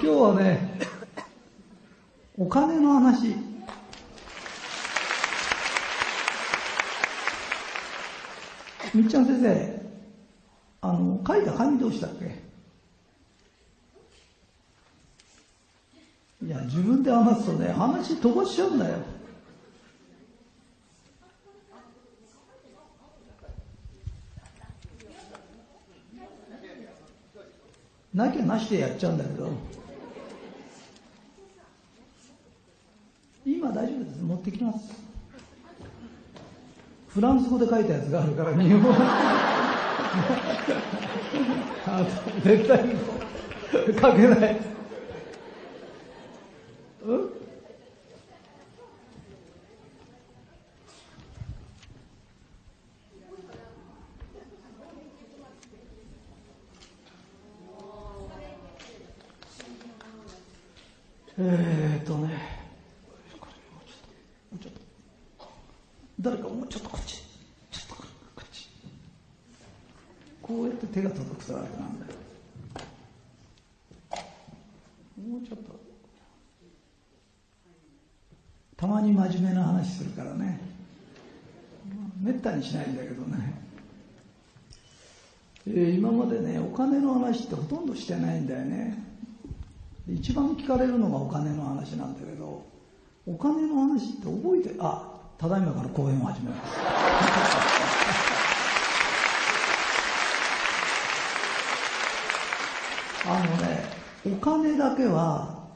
日はね、お金の話。みっちゃん先生、書いた紙どうしたっけ？いや、自分で話すとね、話飛ばしちゃうんだよ。なきゃなしでやっちゃうんだけど、今大丈夫です。持ってきます。フランス語で書いたやつがあるから日本絶対書けない。誰かもうちょっとこっち、ちょっとこっち。こうやって手が届くとあれなんだよ。もうちょっと。たまに真面目な話するからね。めったにしないんだけどね。今までね、お金の話ってほとんどしてないんだよね。一番聞かれるのがお金の話なんだけど、お金の話って覚えて、ただいまから講演を始めます。お金だけは、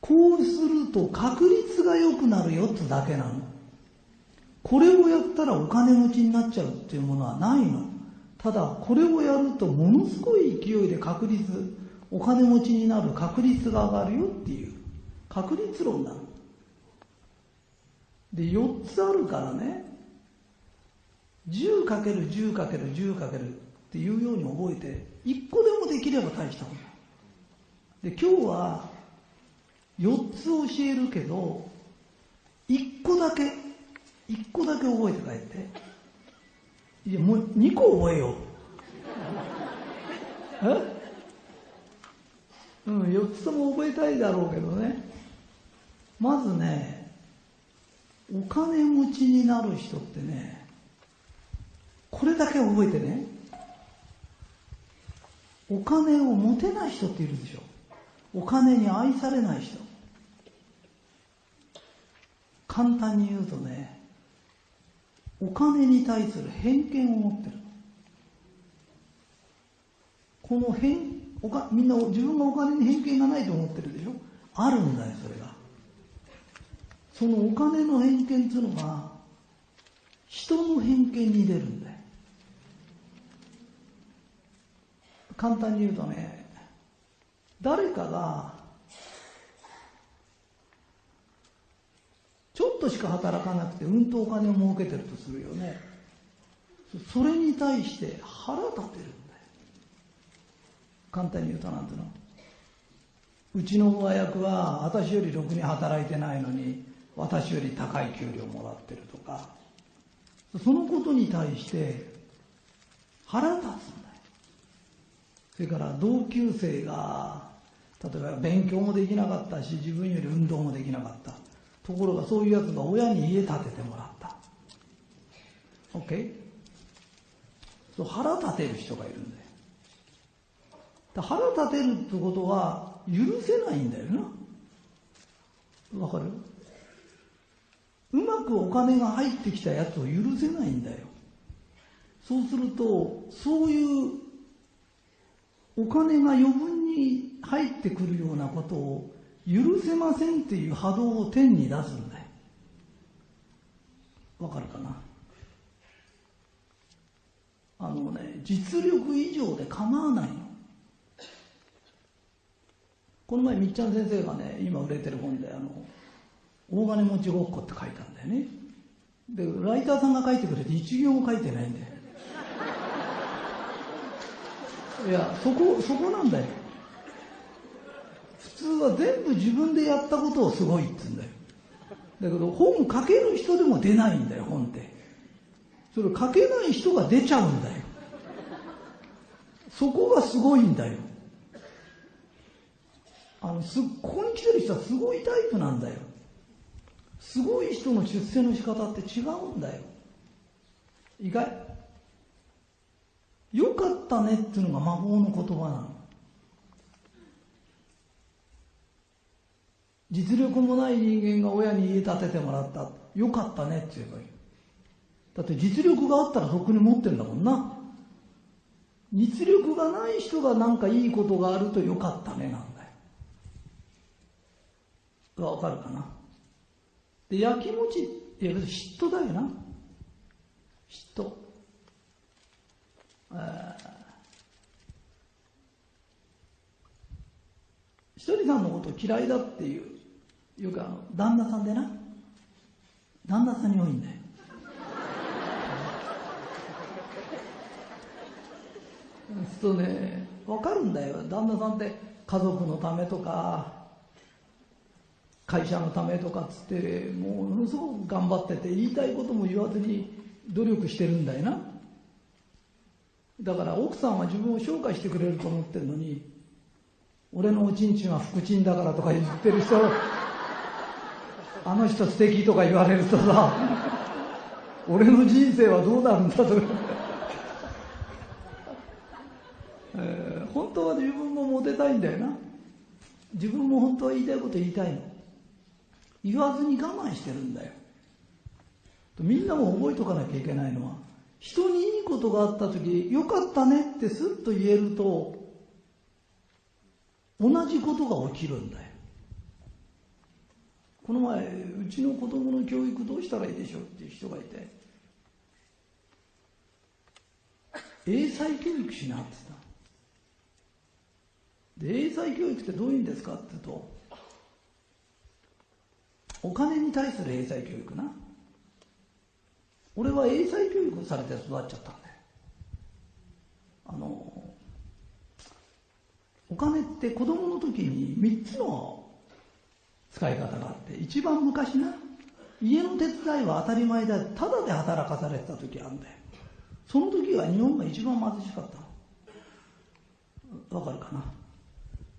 こうすると確率が良くなるよってだけなの。これをやったらお金持ちになっちゃうっていうものはないの。ただ、これをやるとものすごい勢いでお金持ちになる確率が上がるよっていう、確率論なの。で、4つあるからね、10×10×10× っていうように覚えて、1個でもできれば大したもんだ。で、今日は4つ教えるけど、1個だけ覚えて帰って。いや、もう2個覚えよう。4つとも覚えたいだろうけどね。まずね、お金持ちになる人ってね、これだけ覚えてね、お金を持てない人っているでしょ。お金に愛されない人。簡単に言うとね、お金に対する偏見を持ってる。このみんな自分がお金に偏見がないと思ってるでしょ。あるんだよ、それが。そのお金の偏見っていうのが人の偏見に出るんだよ。簡単に言うとね、誰かがちょっとしか働かなくてとお金を儲けてるとするよね。それに対して腹立てるんだよ。簡単に言うとなんていうの、うちの親役は私よりろくに働いてないのに私より高い給料もらってるとか、そのことに対して腹立つんだよ。それから同級生が例えば勉強もできなかったし自分より運動もできなかった。ところがそういうやつが親に家建ててもらった。 OK？ そう、腹立てる人がいるんだよ。腹立てるってことは許せないんだよな。わかる？うまくお金が入ってきたやつを許せないんだよ。そうすると、そういうお金が余分に入ってくるようなことを許せませんっていう波動を天に出すんだよ。わかるかな？実力以上で構わないの。この前みっちゃん先生がね、今売れてる本で大金持ちごっこって書いたんだよね。で、ライターさんが書いてくれて一行も書いてないんだよ。いや、そこなんだよ。普通は全部自分でやったことをすごいって言うんだよ。だけど本書ける人でも出ないんだよ、本って。それ書けない人が出ちゃうんだよ。そこがすごいんだよ。ここに来てる人はすごいタイプなんだよ。すごい人の出世の仕方って違うんだよ。意外。よかったねっていうのが魔法の言葉なの。実力もない人間が親に家建ててもらった。よかったねって言えばいい。だって実力があったらとっくに持ってるんだもんな。実力がない人がなんかいいことがあるとよかったねなんだよ。わかるかな。で、やきもち、いや、嫉妬だよな。嫉妬。ひとりさんのこと嫌いだっていう、よく旦那さんでな。旦那さんに多いんだよ。そうね、わかるんだよ。旦那さんって家族のためとか、会社のためとかっつって、ものすごく頑張ってて、言いたいことも言わずに努力してるんだよな。だから奥さんは自分を紹介してくれると思ってるのに、俺のおちんちんは福ちんだからとか言ってる人、あの人素敵とか言われるとさ、俺の人生はどうなるんだとか。本当は自分もモテたいんだよな。自分も本当は言いたいこと言いたいの。言わずに我慢してるんだよ。みんなも覚えとかなきゃいけないのは、人にいいことがあった時、よかったねってスッと言えると、同じことが起きるんだよ。この前、うちの子供の教育どうしたらいいでしょうっていう人がいて、英才教育しなって言った。で、英才教育ってどういうんですかって言うと、お金に対する英才教育な。俺は英才教育されて育っちゃったんだよ。お金って子供の時に3つの使い方があって、一番昔な、家の手伝いは当たり前だ、ただで働かされてた時あるんだよ。その時は日本が一番貧しかったの。わかるかな。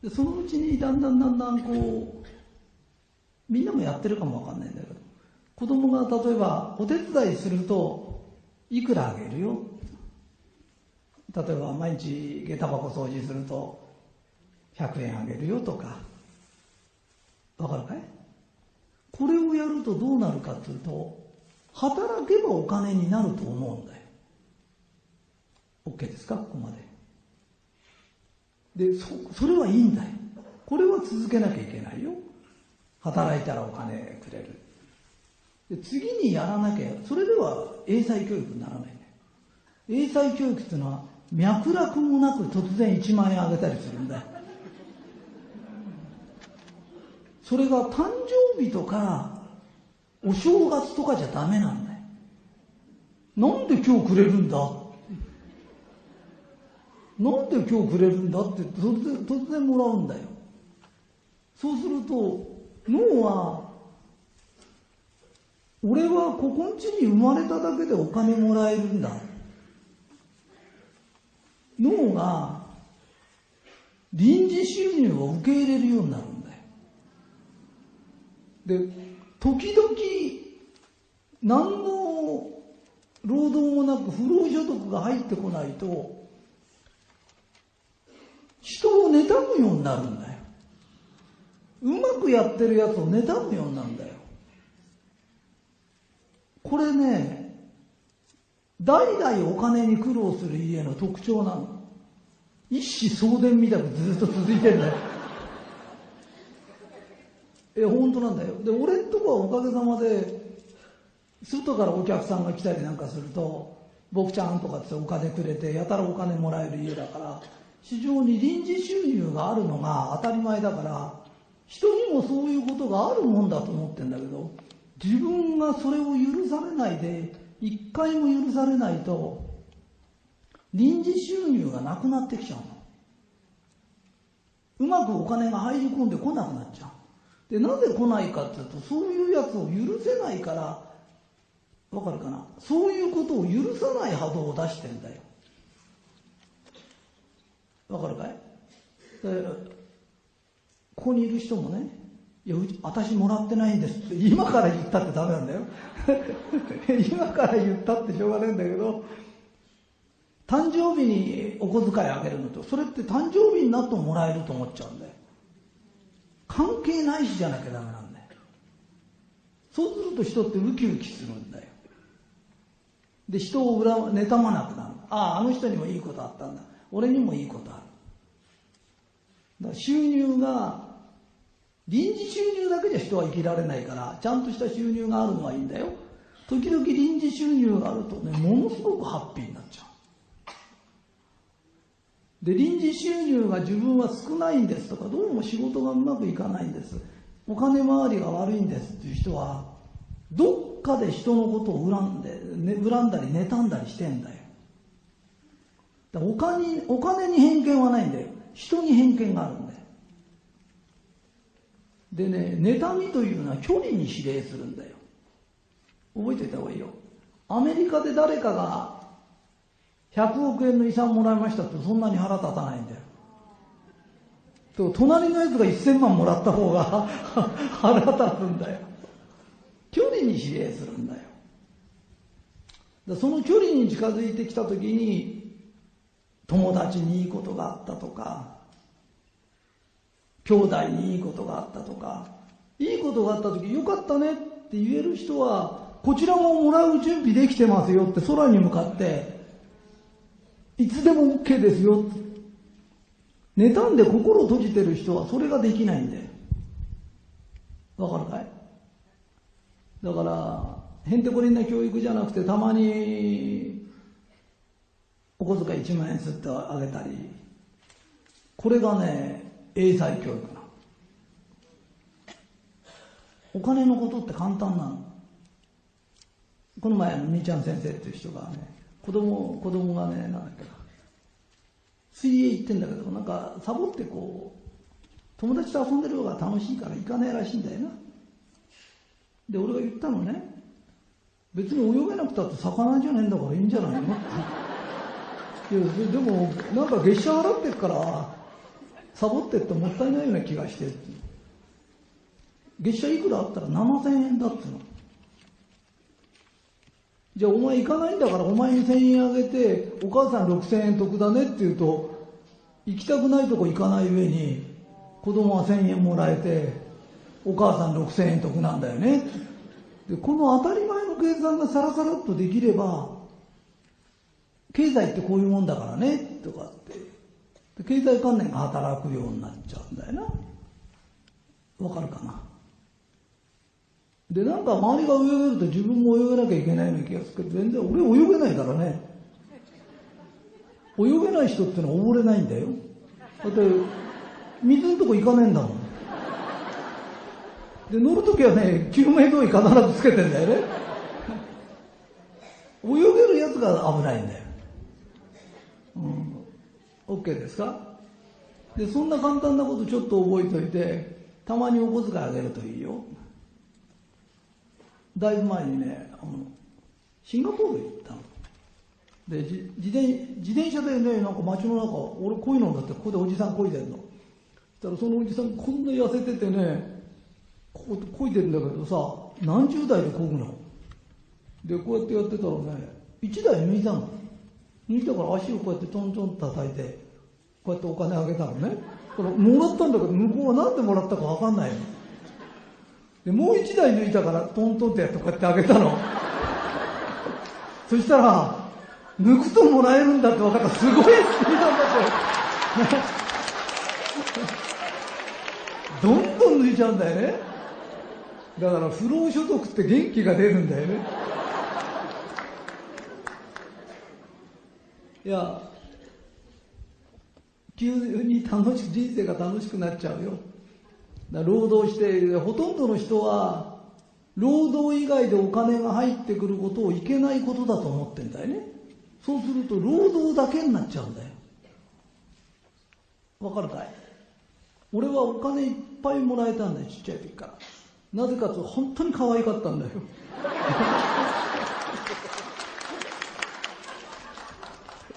で、そのうちにだんだんこう、みんなもやってるかもわかんないんだけど、子供が例えばお手伝いするといくらあげるよ。例えば毎日下駄箱掃除すると100円あげるよとか。わかるかい？これをやるとどうなるかというと、働けばお金になると思うんだよ。OK ですか？ここまで。で、それはいいんだよ。これは続けなきゃいけないよ。働いたらお金くれる。で、次にやらなきゃ、それでは英才教育にならないね。英才教育っていうのは脈絡もなく突然1万円あげたりするんだよ。それが誕生日とかお正月とかじゃダメなんだよ。なんで今日くれるんだ？なんで今日くれるんだって突然もらうんだよ。そうすると脳は、俺はここんちに生まれただけでお金もらえるんだ。脳が臨時収入を受け入れるようになるんだよ。で、時々何の労働もなく不労所得が入ってこないと、人を妬むようになるんだよ。うまくやってるやつを妬むようになるんだよ。これね、代々お金に苦労する家の特徴なの。一子相伝みたくずっと続いてるんだよ。本当なんだよ。で、俺んとこはおかげさまで、外からお客さんが来たりなんかすると、僕ちゃんとかってお金くれて、やたらお金もらえる家だから、非常に臨時収入があるのが当たり前だから、人にもそういうことがあるもんだと思ってんだけど、自分がそれを許されないで、一回も許されないと、臨時収入がなくなってきちゃうの。うまくお金が入り込んでこなくなっちゃう。で、なぜ来ないかっていうと、そういうやつを許せないから、わかるかな？そういうことを許さない波動を出してんだよ。わかるかい？で、ここにいる人もね、いや、私もらってないんですって今から言ったってダメなんだよ今から言ったってしょうがないんだけど、誕生日にお小遣いあげるのと、それって誕生日になってももらえると思っちゃうんだよ。関係ないしじゃなきゃダメなんだよ。そうすると人ってウキウキするんだよ。で、人を妬まなくなる。ああ、あの人にもいいことあったんだ、俺にもいいことある。だから収入が、臨時収入だけじゃ人は生きられないから、ちゃんとした収入があるのはいいんだよ。時々臨時収入があるとね、ものすごくハッピーになっちゃう。で、臨時収入が自分は少ないんですとか、どうも仕事がうまくいかないんです、お金回りが悪いんですっていう人は、どっかで人のことを恨んだり妬んだりしてんだよ。だからお金に偏見はないんだよ。人に偏見があるんだよ。でね、妬みというのは距離に比例するんだよ。覚えておいた方がいいよ。アメリカで誰かが100億円の遺産もらいましたってそんなに腹立たないんだよ。と隣のやつが1000万もらった方が腹立つんだよ。距離に比例するんだよ。その距離に近づいてきた時に、友達にいいことがあったとか、兄弟にいいことがあったとか、いいことがあった時よかったねって言える人は、こちらももらう準備できてますよって空に向かっていつでも OK ですよって。妬んで心を閉じてる人はそれができないんだよ。わかるかい？だからへんてこりんな教育じゃなくて、たまにお小遣い1万円すってあげたり、これがね、英才教育なの。お金のことって簡単なの。この前みーちゃん先生っていう人がね、子供がね、なんだっけな、水泳行ってんだけど、なんかサボってこう友達と遊んでる方が楽しいから行かないらしいんだよな。で、俺が言ったのね、別に泳げなくたって魚じゃねえんだからいいんじゃないのっていや、でもなんか月謝払ってるからサボってってもったいないような気がしてって。月謝いくらあったら7000円だっての。じゃあお前行かないんだからお前に1000円あげてお母さん6000円得だねって言うと、行きたくないとこ行かない上に子供は1000円もらえてお母さん6000円得なんだよね。で、この当たり前の計算がサラサラっとできれば、経済ってこういうもんだからねとかって経済観念が働くようになっちゃうんだよな。わかるかな。で、なんか周りが泳げると自分も泳げなきゃいけないような気がするけど、全然俺泳げないからね。泳げない人ってのは溺れないんだよ。だって水のとこ行かねえんだもん。で、乗るときはね、救命胴衣必ずつけてんだよね。泳げるやつが危ないんだよ。OK ですか？で、そんな簡単なことちょっと覚えておいて、たまにお小遣いあげるといいよ。だいぶ前にね、シンガポール行ったの。で、自転車でね、なんか街の中、俺こういうのだってここでおじさん漕いでんの。そしたらそのおじさんこんな痩せててね、こう漕いでるんだけどさ、何十台で漕ぐの。で、こうやってやってたらね、1台抜いたの。抜いたから足をこうやってトントンと叩いて、こうやってお金あげたのね。これもらったんだけど、向こうは何でもらったか分かんないの。で、もう1台抜いたからトントンってやってこうやってあげたの。そしたら、抜くともらえるんだって分かった。すごいスピードだって。どんどん抜いちゃうんだよね。だから不労所得って元気が出るんだよね。いや、急に人生が楽しくなっちゃうよ。だから労働してほとんどの人は労働以外でお金が入ってくることをいけないことだと思ってんだよね。そうすると労働だけになっちゃうんだよ。わかるかい？俺はお金いっぱいもらえたんだよ、ちっちゃい時から。なぜかというと本当に可愛かったんだよ。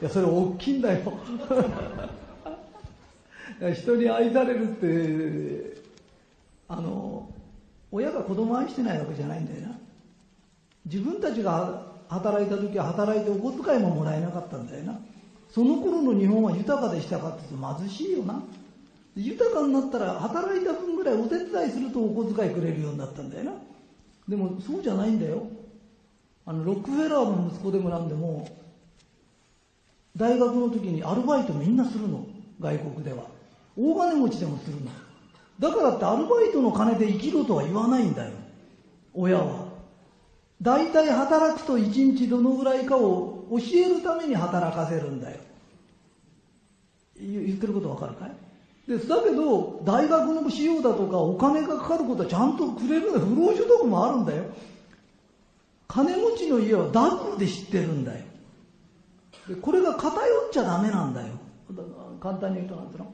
いや、それ大きいんだよ。人に愛されるって親が子供を愛してないわけじゃないんだよな。自分たちが働いた時は働いてお小遣いももらえなかったんだよな。その頃の日本は豊かでしたかって言うと貧しいよな。豊かになったら働いた分ぐらいお手伝いするとお小遣いくれるようになったんだよな。でもそうじゃないんだよ。ロックフェラーの息子でもなんでも大学の時にアルバイトみんなするの。外国では大金持ちでもするの。だからってアルバイトの金で生きろとは言わないんだよ、親は。だいたい働くと一日どのぐらいかを教えるために働かせるんだよ。言ってることわかるかい？だけど大学の費用だとかお金がかかることはちゃんとくれるんだよ。不労所得もあるんだよ。金持ちの家はダブルで知ってるんだよ。でこれが偏っちゃダメなんだよ。簡単に言うとなんていうの、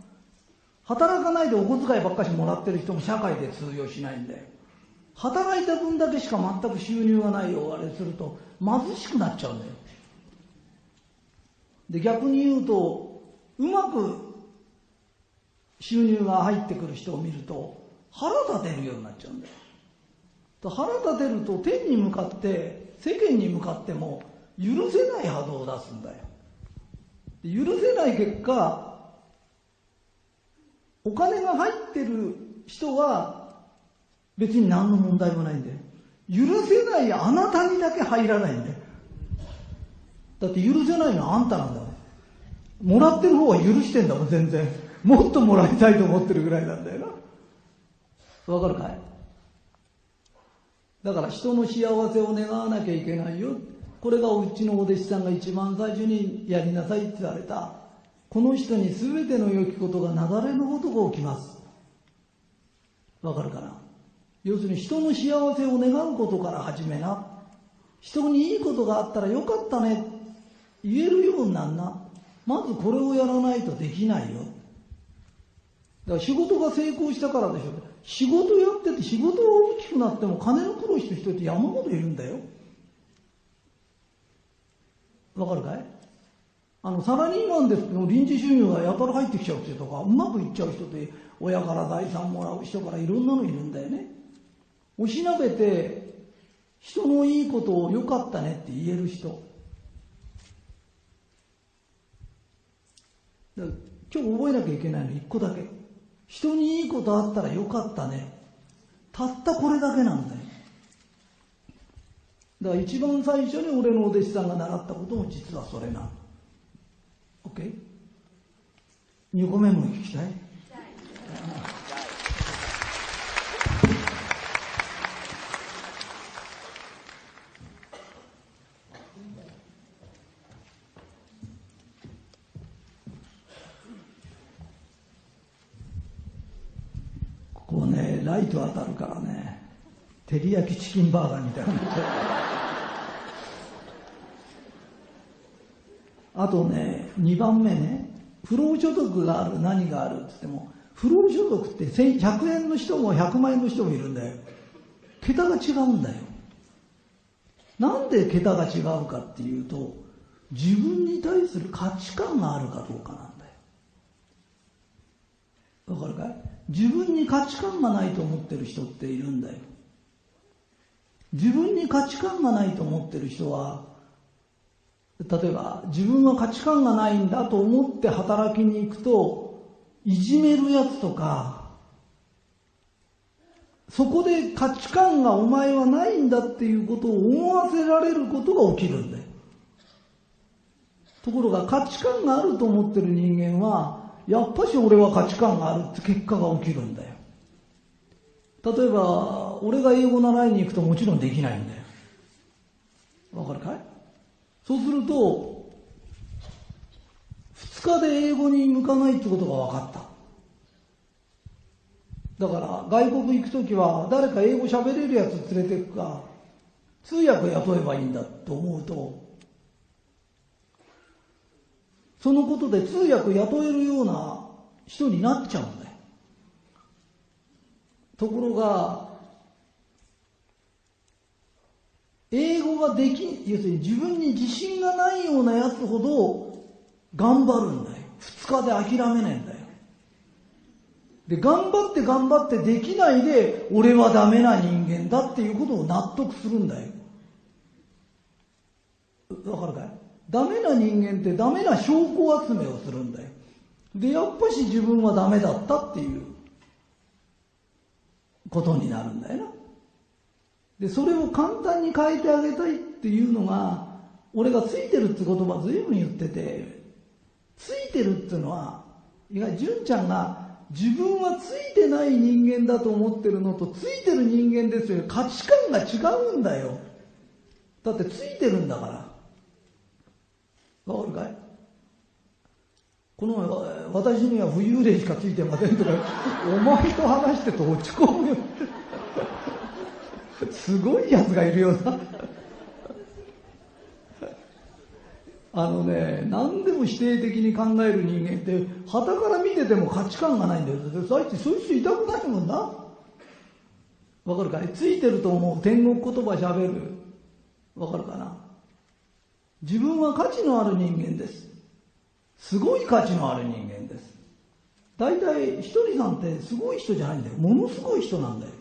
働かないでお小遣いばっかしもらってる人も社会で通用しないんだよ。働いた分だけしか全く収入がないよあれすると貧しくなっちゃうんだよ。で逆に言うとうまく収入が入ってくる人を見ると腹立てるようになっちゃうんだよ。腹立てると天に向かって世間に向かっても許せない波動を出すんだよ。許せない結果お金が入ってる人は別に何の問題もないんだよ。許せないあなたにだけ入らないんだよ。だって許せないのはあんたなんだもん。もらってる方は許してんだもん。全然もっともらいたいと思ってるぐらいなんだよな。わかるかい？だから人の幸せを願わなきゃいけないよ。これがうちのお弟子さんが一番最初にやりなさいって言われた。この人に全ての良きことが流れのごとく起きます。わかるかな？要するに人の幸せを願うことから始めな。人にいいことがあったらよかったね言えるようになんな。まずこれをやらないとできないよ。だから仕事が成功したからでしょ。仕事やってて仕事が大きくなっても金の苦労してる人って山ほどいるんだよ。わかるかい？サラリーマンですけど臨時収入がやたら入ってきちゃうっていうとか、うまくいっちゃう人って親から財産もらう人からいろんなのいるんだよね。おしなべて人のいいことをよかったねって言える人。今日覚えなきゃいけないの一個だけ。人にいいことあったらよかったね。たったこれだけなんだよ。だから一番最初に俺のお弟子さんが習ったことも実はそれなの。OK？ 2個目も聞きたい？ここね、ライト当たるからね、照り焼きチキンバーガーみたいなあとね、2番目ね、不労所得がある、何があるって言っても、不労所得って100円の人も100万円の人もいるんだよ。桁が違うんだよ。なんで桁が違うかっていうと、自分に対する価値観があるかどうかなんだよ。わかるかい？自分に価値観がないと思ってる人っているんだよ。自分に価値観がないと思ってる人は、例えば自分は価値観がないんだと思って働きに行くと、いじめるやつとか、そこで価値観がお前はないんだっていうことを思わせられることが起きるんだよ。ところが価値観があると思ってる人間は、やっぱし俺は価値観があるって結果が起きるんだよ。例えば俺が英語習いに行くともちろんできないんだよ。わかるかい？そうすると2日で英語に向かないってことが分かった。だから外国行くときは誰か英語喋れるやつ連れて行くか通訳雇えばいいんだと思うと、そのことで通訳雇えるような人になっちゃうんだよ。ところが英語ができ、要するに自分に自信がないようなやつほど頑張るんだよ。2日で諦めないんだよ。で、頑張ってできないで、俺はダメな人間だっていうことを納得するんだよ。わかるかい？ダメな人間ってダメな証拠集めをするんだよ。で、やっぱし自分はダメだったっていうことになるんだよな。で、それを簡単に変えてあげたいっていうのが、俺がついてるって言葉ずいぶん言ってて、ついてるっていうのは、意外に純ちゃんが自分はついてない人間だと思ってるのと、ついてる人間ですよ。価値観が違うんだよ。だってついてるんだから。わかるかい？この私には浮遊霊しかついてませんとか、お前と話してと落ち込むよ。すごいやつがいるよな。何でも否定的に考える人間って、傍から見てても価値観がないんだよ。そういう人いたくないもんな。わかるかい？ついてると思う天国言葉喋る。わかるかな？自分は価値のある人間です。すごい価値のある人間です。大体ひとりさんってすごい人じゃないんだよ。ものすごい人なんだよ。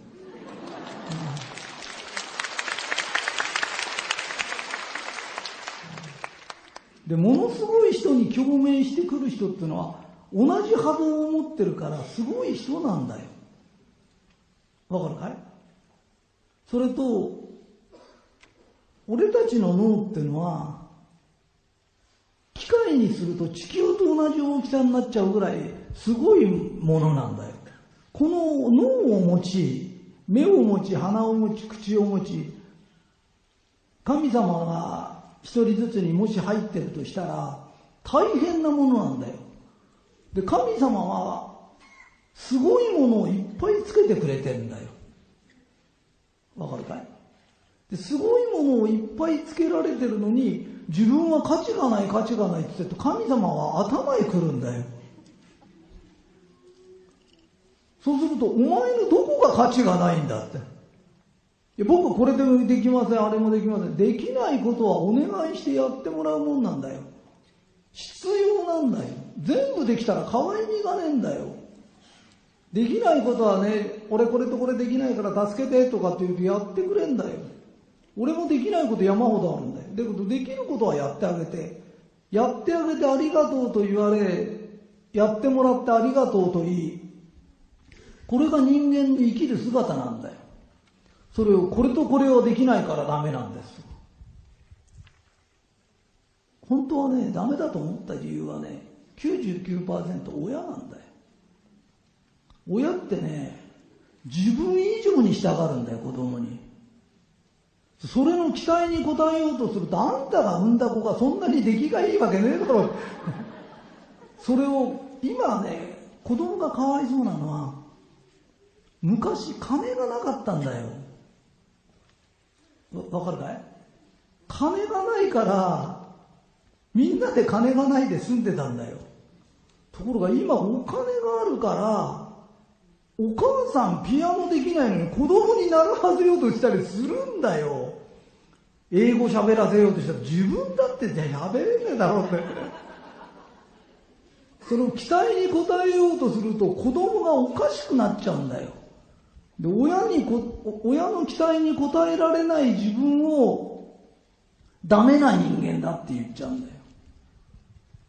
で、ものすごい人に共鳴してくる人っていうのは、同じ波動を持ってるからすごい人なんだよ。わかるかい？それと、俺たちの脳っていうのは、機械にすると地球と同じ大きさになっちゃうぐらいすごいものなんだよ。この脳を持ち、目を持ち、鼻を持ち、口を持ち、神様が一人ずつにもし入ってるとしたら大変なものなんだよ。で、神様はすごいものをいっぱいつけてくれてるんだよ。わかるかい？で、すごいものをいっぱいつけられてるのに、自分は価値がないって言ってると、神様は頭へ来るんだよ。そうすると、お前のどこが価値がないんだって。いや、僕はこれでもできません、あれもできません。できないことはお願いしてやってもらうもんなんだよ。必要なんだよ。全部できたら可愛みがねえんだよ。できないことはね、俺これとこれできないから助けてとかって言うとやってくれんだよ。俺もできないこと山ほどあるんだよ。だけどできることはやってあげて、やってあげてありがとうと言われ、やってもらってありがとうと言い、これが人間の生きる姿なんだよ。それをこれとこれはできないからダメなんです。本当はね、ダメだと思った理由はね、99% 親なんだよ。親ってね、自分以上にしたがるんだよ、子供に。それの期待に応えようとすると、あんたが産んだ子がそんなに出来がいいわけねえだろ。それを、今ね、子供がかわいそうなのは、昔金がなかったんだよ。わかるかい？金がないから、みんなで金がないで住んでたんだよ。ところが今お金があるから、お母さんピアノできないのに子供に習わせようとしたりするんだよ。英語喋らせようとしたら自分だって喋れねえだろうって。その期待に応えようとすると子供がおかしくなっちゃうんだよ。で、親の期待に応えられない自分をダメな人間だって言っちゃうんだよ。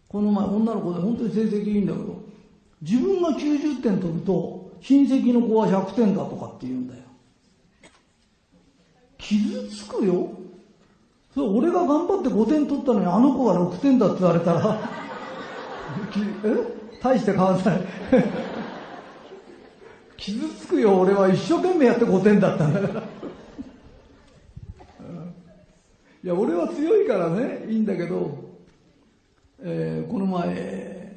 この前女の子で本当に成績いいんだけど、自分が90点取ると親戚の子は100点だとかって言うんだよ。傷つくよ。それ俺が頑張って5点取ったのにあの子が6点だって言われたら大して変わらない傷つくよ。俺は一生懸命やって5点だったんだからいや、俺は強いからね、いいんだけど、この前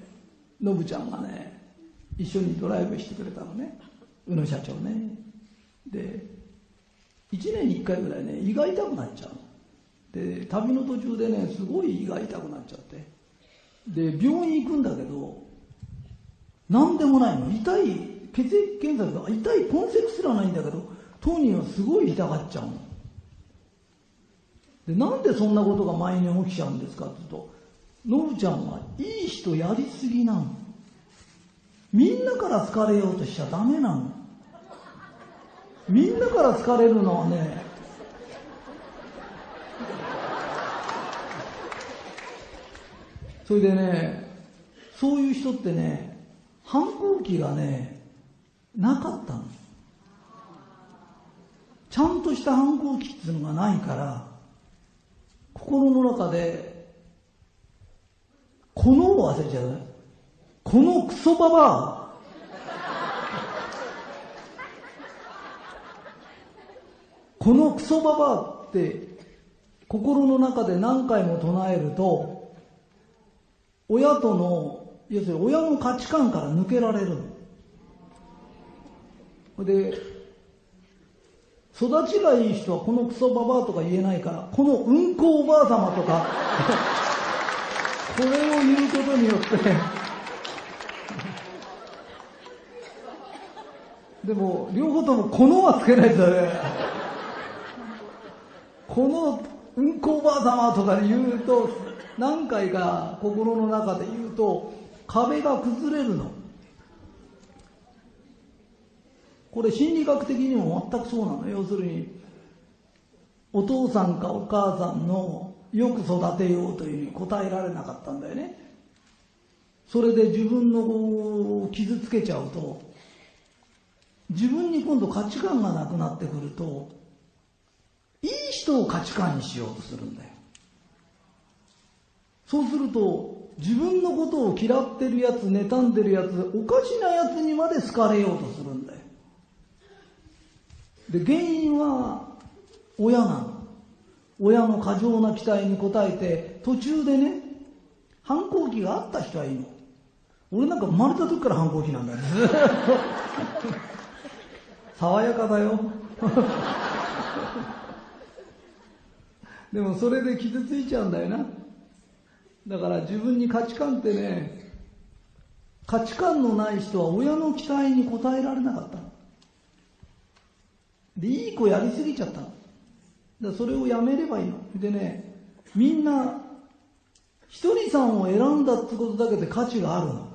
のぶちゃんがね、一緒にドライブしてくれたのね、宇野社長ね。で、1年に1回ぐらいね、胃が痛くなっちゃうの。で、旅の途中でね、すごい胃が痛くなっちゃって、で、病院行くんだけど、なんでもないの。痛い、血液検査とか痛い痕跡すらないんだけど、当人はすごい痛がっちゃうの。で、なんでそんなことが毎年起きちゃうんですかって言うと、のぶちゃんはいい人やりすぎなの。みんなから好かれようとしちゃダメなの。みんなから好かれるのはね、それでね、そういう人ってね、反抗期がね、なかったの。ちゃんとした反抗期っていうのがないから、心の中で、このを忘れちゃうね。このクソババア。このクソババアって心の中で何回も唱えると、親との、要するに親の価値観から抜けられるの。で、育ちがいい人はこのクソババアとか言えないから、このうんこおばあ様とか、これを言うことによって、でも、両方ともこのはつけないとダメ。このうんこおばあ様とか言うと、何回か心の中で言うと、壁が崩れるの。これ心理学的にも全くそうなの。要するに、お父さんかお母さんのよく育てようというふうに答えられなかったんだよね。それで自分の子を傷つけちゃうと、自分に今度価値観がなくなってくると、いい人を価値観にしようとするんだよ。そうすると、自分のことを嫌ってるやつ、妬んでるやつ、おかしなやつにまで好かれようとするんだよ。で、原因は親なの。親の過剰な期待に応えて、途中でね、反抗期があった人はいいの。俺なんか生まれた時から反抗期なんだよ。ずっと。爽やかだよ。でもそれで傷ついちゃうんだよな。だから自分に価値観ってね、価値観のない人は親の期待に応えられなかったの。で、いい子やりすぎちゃったの。だからそれをやめればいいの。でね、みんな、ひとりさんを選んだってことだけで価値があるの。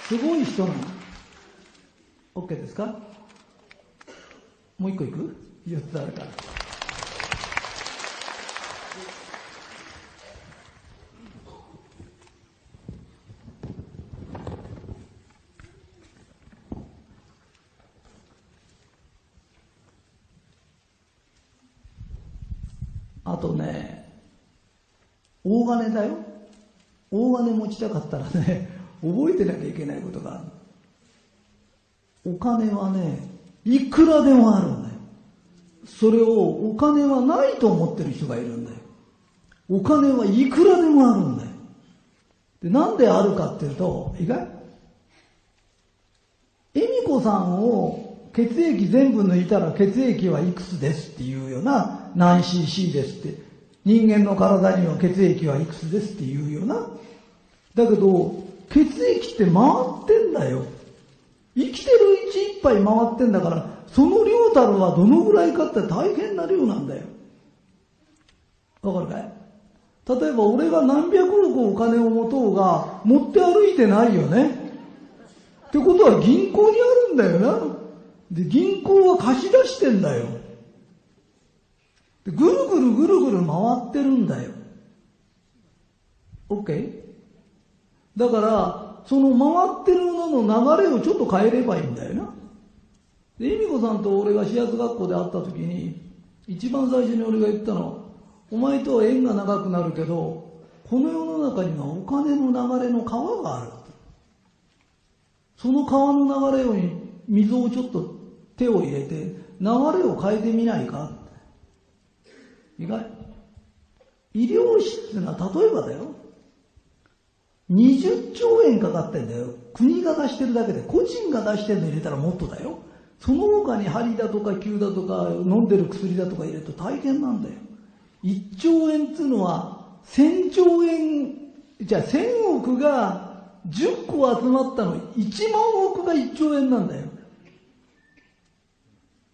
すごい人なの。OK ですか？もう一個いく？ 4 つあるから。あとね、大金だよ。大金持ちたかったらね、覚えてなきゃいけないことがある。お金はね、いくらでもあるんだよ。それをお金はないと思ってる人がいるんだよ。お金はいくらでもあるんだよ。で、なんであるかっていうと、意外？恵美子さんを血液全部抜いたら血液はいくつですっていうような、何 cc ですって。人間の体には血液はいくつですっていうような。だけど、血液って回ってんだよ。生きてるうちいっぱい回ってんだから、その量たるはどのぐらいかって大変な量なんだよ。わかるかい？例えば俺が何百億お金を持とうが、持って歩いてないよね。ってことは銀行にあるんだよな。で、銀行は貸し出してんだよ。で、ぐるぐるぐるぐる回ってるんだよ。OK？ だから、その回ってるのの流れをちょっと変えればいいんだよな。で、恵美子さんと俺が私立学校で会った時に、一番最初に俺が言ったの、お前とは縁が長くなるけど、この世の中にはお金の流れの川がある。その川の流れに水をちょっと手を入れて、流れを変えてみないか。意外。医療費っていうのは例えばだよ。20兆円かかってんだよ。国が出してるだけで、個人が出してるの入れたらもっとだよ。その他に針だとか灸だとか飲んでる薬だとか入れると大変なんだよ。1兆円っていうのは1000兆円、じゃあ1000億が10個集まったの1万億が1兆円なんだよ。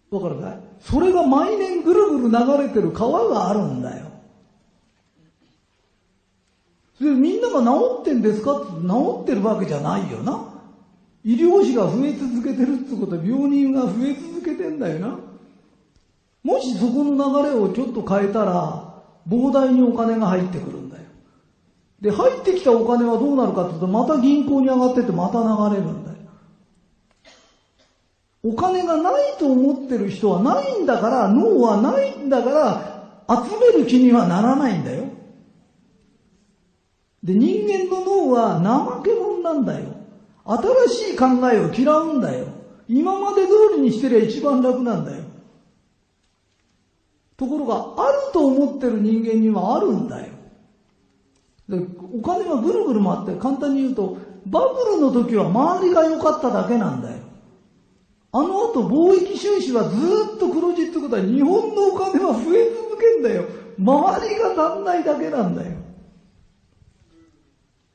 わかるかい？それが毎年ぐるぐる流れてる川があるんだよ。で、みんなが治ってんですかって治ってるわけじゃないよな。医療費が増え続けてるってことは病人が増え続けてんだよな。もしそこの流れをちょっと変えたら、膨大にお金が入ってくるんだよ。で、入ってきたお金はどうなるかっていうと、また銀行に上がってってまた流れるんだよ。お金がないと思ってる人はないんだから、脳はないんだから、集める気にはならないんだよ。で、人間の脳は怠け者なんだよ。新しい考えを嫌うんだよ。今まで通りにしてりゃ一番楽なんだよ。ところが、あると思ってる人間にはあるんだよ。で、お金はぐるぐる回って、簡単に言うと、バブルの時は周りが良かっただけなんだよ。あの後貿易収支はずーっと黒字ってことは日本のお金は増え続けんだよ。周りが足んないだけなんだよ。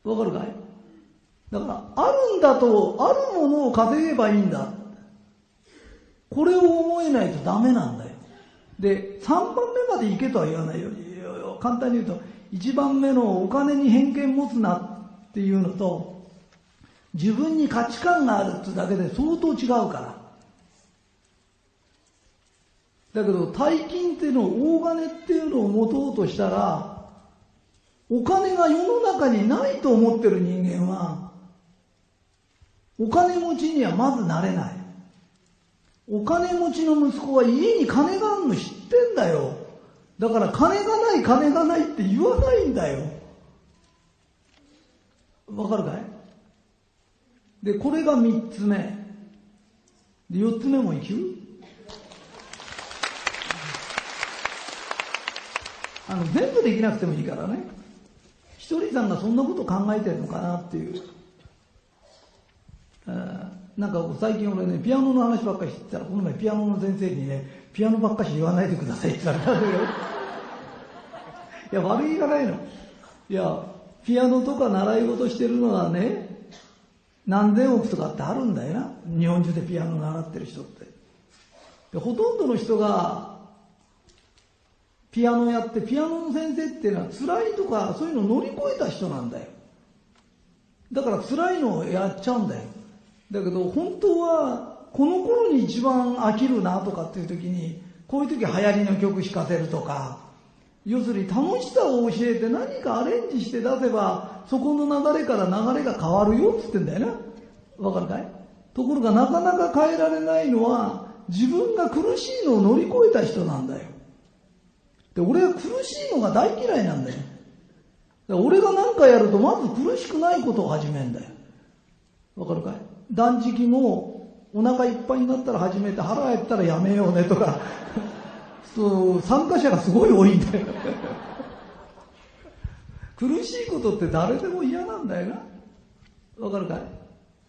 わかるかい？だから、あるんだと、あるものを稼げばいいんだ。これを思えないとダメなんだよ。で、3番目まで行けとは言わないよ。簡単に言うと、1番目のお金に偏見持つなっていうのと、自分に価値観があるってだけで相当違うから。だけど、大金っていうのを、大金っていうのを持とうとしたら、お金が世の中にないと思ってる人間は、お金持ちにはまずなれない。お金持ちの息子は家に金があるの知ってんだよ。だから金がないって言わないんだよ。わかるかい？で、これが3つ目。で、4つ目もいく？全部できなくてもいいからね。ひとりさんがそんなこと考えてるのかなっていう。なんか最近俺ね、ピアノの話ばっかりしてたら、この前ピアノの先生にね、ピアノばっかし言わないでくださいって言われたんだけど。いや、悪いがないの。いや、ピアノとか習い事してるのはね、何千億とかってあるんだよな。日本中でピアノ習ってる人って。で、ほとんどの人が、ピアノやって、ピアノの先生っていうのは辛いとかそういうのを乗り越えた人なんだよ。だから辛いのをやっちゃうんだよ。だけど本当はこの頃に一番飽きるなとかっていう時に、こういう時流行りの曲弾かせるとか、要するに楽しさを教えて何かアレンジして出せば、そこの流れから流れが変わるよって言ってんだよな。わかるかい？ところがなかなか変えられないのは、自分が苦しいのを乗り越えた人なんだよ。で、俺は苦しいのが大嫌いなんだよ。俺が何かやるとまず苦しくないことを始めんだよ。わかるかい？断食もお腹いっぱいになったら始めて、腹減ったらやめようねとかそう参加者がすごい多いんだよ苦しいことって誰でも嫌なんだよな。わかるかい？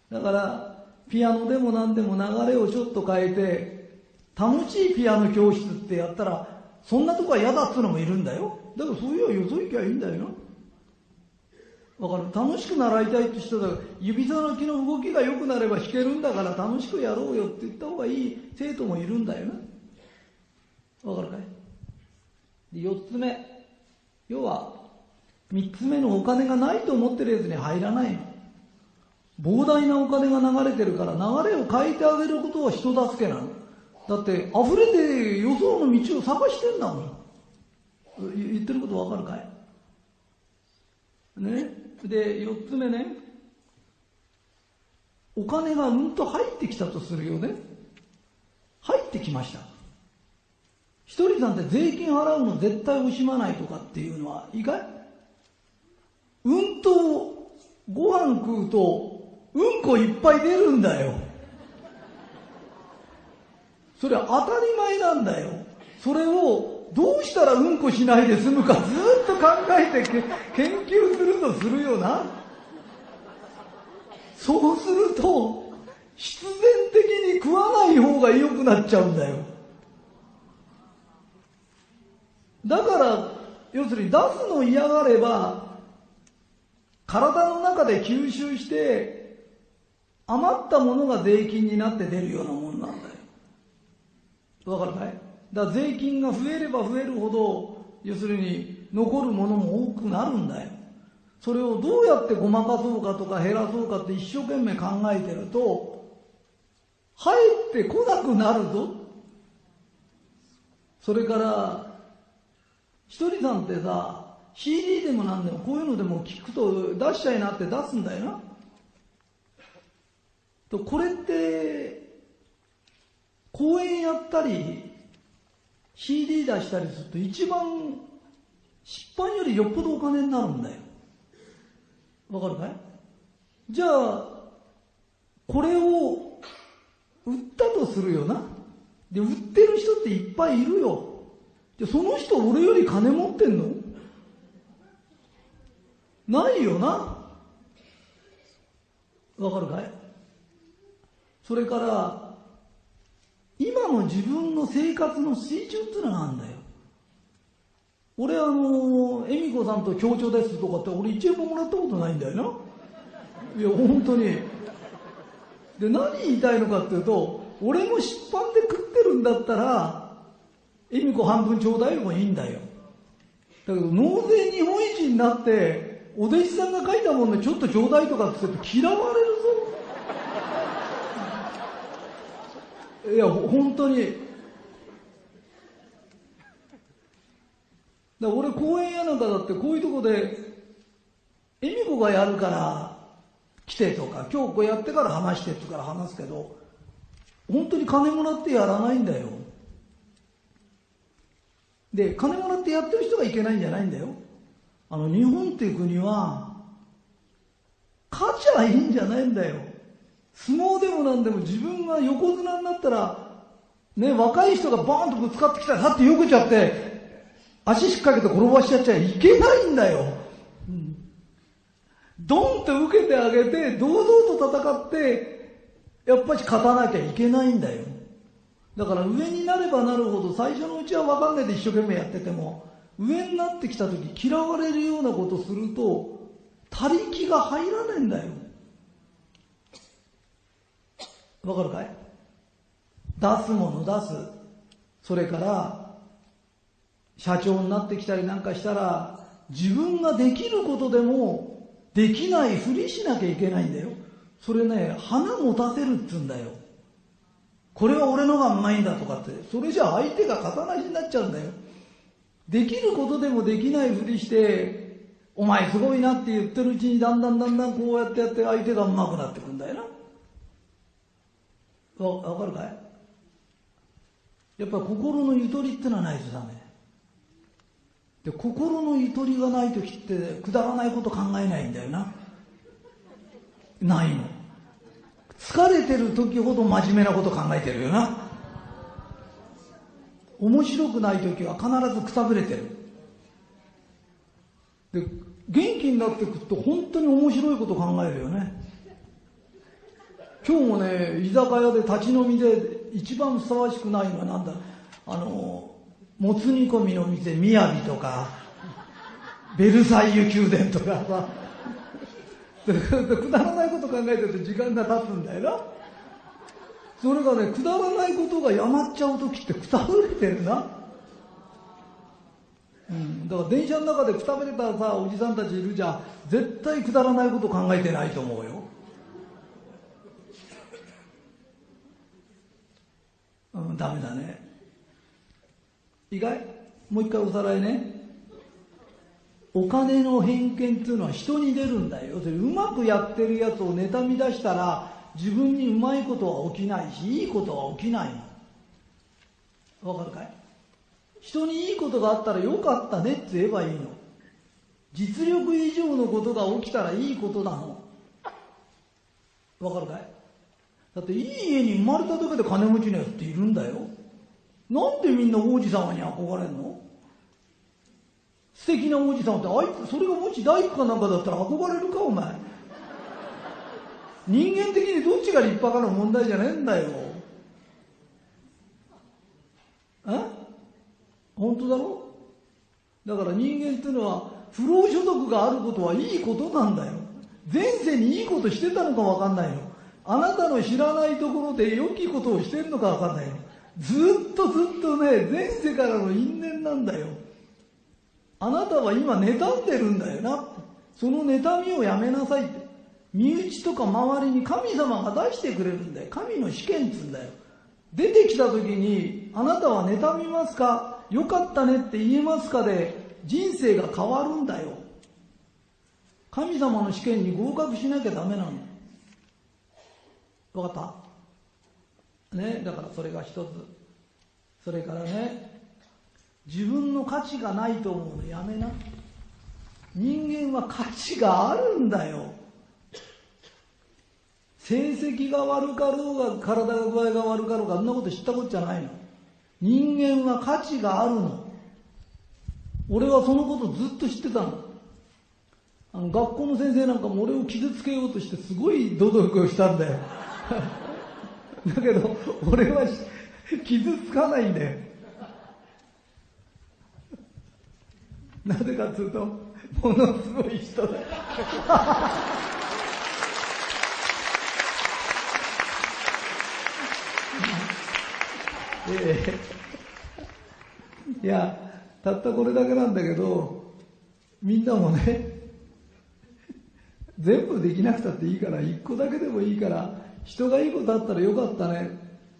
だからピアノでも何でも流れをちょっと変えて、楽しいピアノ教室ってやったら、そんなとこは嫌だっつうのもいるんだよ。だからそういうのはよそ行きゃいいんだよな。わかる？楽しく習いたいって人だから、指さのきの動きが良くなれば弾けるんだから楽しくやろうよって言った方がいい生徒もいるんだよな。わかるかい？で、4つ目。要は、3つ目のお金がないと思ってるやつに入らないの。膨大なお金が流れてるから、流れを変えてあげることは人助けなの。だって、溢れて予想の道を探してんだもん。言ってることわかるかい？ね。で、4つ目ね。お金がうんと入ってきたとするよね。入ってきました。ひとりさんって税金払うの絶対惜しまないとかっていうのはいいかい？うんとご飯食うとうんこいっぱい出るんだよ。それは当たり前なんだよ。それをどうしたらうんこしないで済むかずっと考えて研究するとするよな。そうすると必然的に食わない方が良くなっちゃうんだよ。だから要するに出すの嫌がれば体の中で吸収して余ったものが税金になって出るようなもんなんだよ。わかるかい？だから税金が増えれば増えるほど要するに残るものも多くなるんだよ。それをどうやってごまかそうかとか減らそうかって一生懸命考えてると、入ってこなくなるぞ。それから、ひとりさんってさ、CD でもなんでもこういうのでも聞くと出しちゃいなって出すんだよな。とこれって、公演やったり、CD 出したりすると一番出版よりよっぽどお金になるんだよ。わかるかい？じゃあ、これを売ったとするよな。で、売ってる人っていっぱいいるよ。で、その人俺より金持ってんの？ないよな。わかるかい？それから、今の自分の生活の水準っていうのがあるんだよ。俺恵美子さんと協調ですとかって俺1円ももらったことないんだよな。いや本当に。で何言いたいのかっていうと、俺も出版で食ってるんだったら恵美子半分ちょうだいもいいんだよ。だけど納税日本一になってお弟子さんが書いたものでちょっとちょうだいとかって言って嫌われるぞ。いや本当に。だから俺公園やなんかだってこういうとこで恵美子がやるから来てとか、今日こうやってから話してってから話すけど、本当に金もらってやらないんだよ。で金もらってやってる人がいけないんじゃないんだよ。日本っていう国は勝ちゃいいんじゃないんだよ。相撲でもなんでも自分が横綱になったらね、若い人がバーンとぶつかってきたらさってよけちゃって足引っ掛けて転ばしちゃっちゃいけないんだよ。ドンって受けてあげて堂々と戦ってやっぱり勝たなきゃいけないんだよ。だから上になればなるほど最初のうちは分かんないで一生懸命やってても、上になってきた時嫌われるようなことすると他力が入らねえんだよ。わかるかい？出すもの出す。それから社長になってきたりなんかしたら自分ができることでもできないふりしなきゃいけないんだよ。それね、花持たせるっつうんだよ。これは俺のがうまいんだとかって、それじゃ相手が肩なしになっちゃうんだよ。できることでもできないふりしてお前すごいなって言ってるうちにだんだんこうやってやって相手がうまくなってくんだよな。わかるかい？やっぱり心のゆとりってのはないとダメで、心のゆとりがないときってくだらないこと考えないんだよな。ないの。疲れてる時ほど真面目なこと考えてるよな。面白くない時は必ずくたぶれてる。で、元気になってくると本当に面白いこと考えるよね。今日もね、居酒屋で立ち飲みで一番ふさわしくないのはなんだ、もつ煮込みの店みやびとかベルサイユ宮殿とかさくだらないこと考えてると時間が経つんだよな。それがね、くだらないことがやまっちゃう時ってくたぶれてるな。だから電車の中でくたぶれたさおじさんたちいるじゃん。絶対くだらないこと考えてないと思うよ。ダメだね。意外？もう一回おさらいね。お金の偏見っていうのは人に出るんだよ。要するにうまくやってるやつを妬み出したら自分にうまいことは起きないし、いいことは起きないの。わかるかい？人にいいことがあったらよかったねって言えばいいの。実力以上のことが起きたらいいことなの。わかるかい？だっていい家に生まれただけで金持ちのやつっているんだよ。なんでみんな王子様に憧れんの？素敵な王子様ってそれがもし大工かなんかだったら憧れるかお前。人間的にどっちが立派かの問題じゃねえんだよ。本当だろ？だから人間っていうのは不労所得があることはいいことなんだよ。前世にいいことしてたのかわかんないの。あなたの知らないところで良きことをしてるのかわかんないの。ずっとね、前世からの因縁なんだよ。あなたは今妬んでるんだよな。その妬みをやめなさいって。身内とか周りに神様が出してくれるんだよ。神の試験っつうんだよ。出てきた時に、あなたは妬みますか、よかったねって言えますかで、人生が変わるんだよ。神様の試験に合格しなきゃダメなんだ。わかったね。だからそれが一つ。それからね、自分の価値がないと思うのやめな。人間は価値があるんだよ。成績が悪かろうが体が具合が悪かろうが、あんなこと知ったことじゃないの。人間は価値があるの。俺はそのことずっと知ってたの。学校の先生なんかも俺を傷つけようとしてすごい努力をしたんだよ。だけど俺は傷つかないんだよ。なぜかというと、ものすごい人だ。いや、たったこれだけなんだけど、みんなもね、全部できなくたっていいから、一個だけでもいいから、人がいいことあったらよかったね。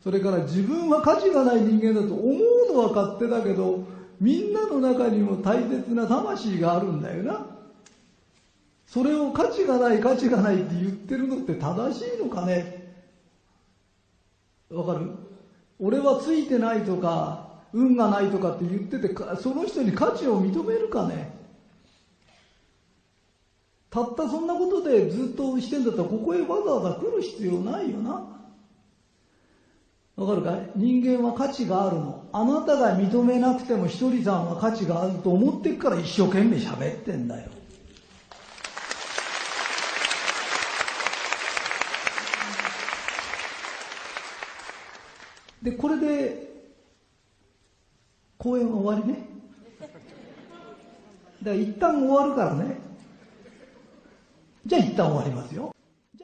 それから自分は価値がない人間だと思うのは勝手だけど、みんなの中にも大切な魂があるんだよな。それを価値がない価値がないって言ってるのって正しいのかね。わかる？俺はついてないとか運がないとかって言ってて、その人に価値を認めるかね。たったそんなことでずっとしてんだったら、ここへわざわざ来る必要ないよな。わかるかい？人間は価値があるの。あなたが認めなくてもひとりさんは価値があると思ってっから一生懸命喋ってんだよ。で、これで講演は終わりね。だから一旦終わるからね。じゃあ一旦終わりますよ。